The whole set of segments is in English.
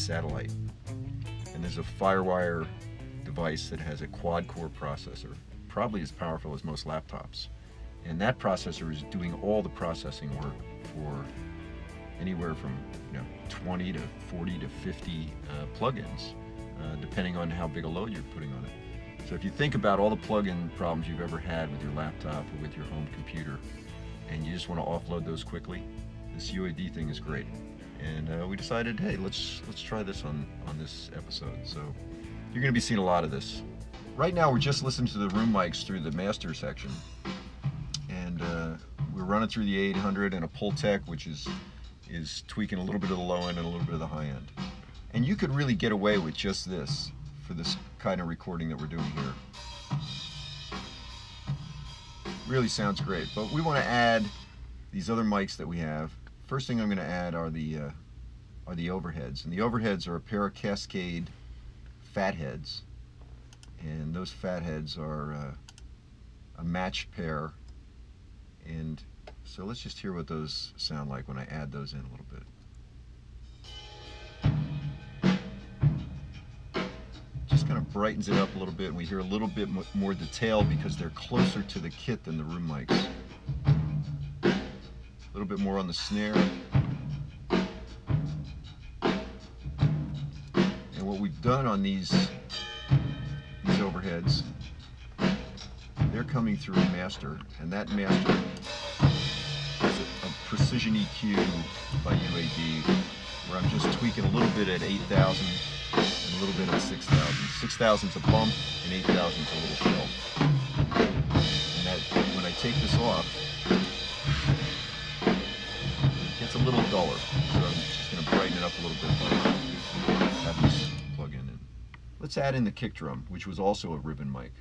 satellite. And there's a FireWire device that has a quad-core processor, probably as powerful as most laptops. And that processor is doing all the processing work for anywhere from 20 to 40 to 50 plugins, depending on how big a load you're putting on it. So if you think about all the plug-in problems you've ever had with your laptop or with your home computer, and you just want to offload those quickly, this UAD thing is great. And we decided, hey, let's try this on this episode. So you're going to be seeing a lot of this. Right now we're just listening to the room mics through the master section, and we're running through the 800 and a Pultec, which is tweaking a little bit of the low end and a little bit of the high end. And you could really get away with just this for this kind of recording that we're doing here. Really sounds great, but we want to add these other mics that we have. First thing I'm going to add are the overheads, and the overheads are a pair of Cascade fat heads, and those fat heads are a matched pair. And so let's just hear what those sound like when I add those in a little bit. Just kind of brightens it up a little bit, and we hear a little bit more detail because they're closer to the kit than the room mics. A little bit more on the snare. And what we've done on these overheads, they're coming through a master, and that master is a precision EQ by UAD, where I'm just tweaking a little bit at 8,000 and a little bit at 6,000. 6,000's a bump and 8,000's a little shelf. And that, when I take this off, it gets a little duller. So I'm just going to brighten it up a little bit by having this plug in. Let's add in the kick drum, which was also a ribbon mic.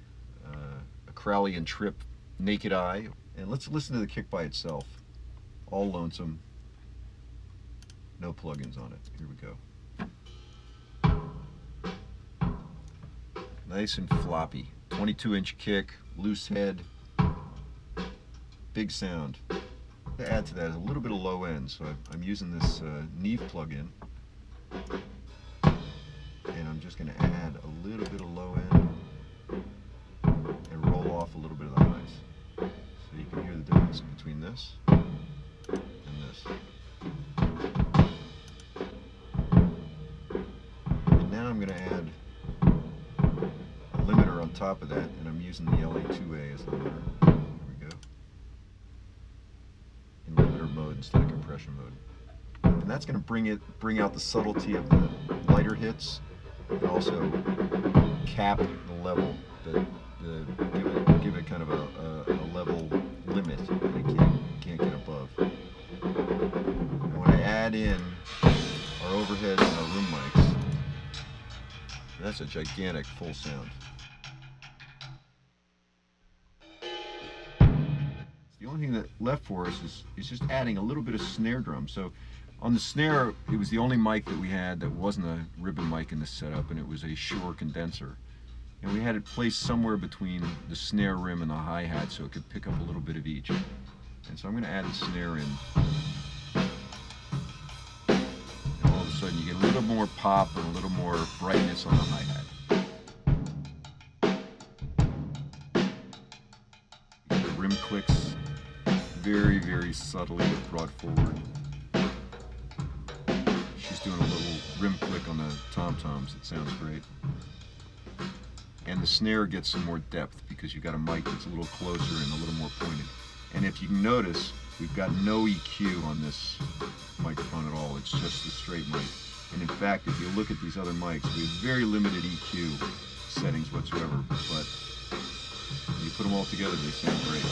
A Crowley and Trip Naked Eye. And let's listen to the kick by itself. All lonesome. No plugins on it. Here we go. Nice and floppy. 22-inch kick, loose head, big sound. To add to that is a little bit of low end, so I'm using this Neve plugin, and I'm just going to add a little bit of low end and roll off a little bit of the highs. So you can hear the difference between this and this. And now I'm going to add a limiter on top of that, and I'm using the LA2A as the limiter. There we go. In limiter mode instead of compression mode. And that's going to bring out the subtlety of the lighter hits, and also cap the level, give it kind of a level limit that it can't get above. And when I add in our overheads and our room mics, that's a gigantic full sound. The only thing that left for us is just adding a little bit of snare drum. So on the snare, it was the only mic that we had that wasn't a ribbon mic in this setup, and it was a Shure condenser. And we had it placed somewhere between the snare rim and the hi-hat so it could pick up a little bit of each. And so I'm going to add the snare in. And all of a sudden you get a little more pop and a little more brightness on the hi-hat. The rim clicks very, very subtly brought forward. She's doing a little rim click on the tom-toms. It sounds great. And the snare gets some more depth because you've got a mic that's a little closer and a little more pointed. And if you notice, we've got no EQ on this microphone at all. It's just the straight mic. And in fact, if you look at these other mics, we have very limited EQ settings whatsoever. But when you put them all together, they sound great.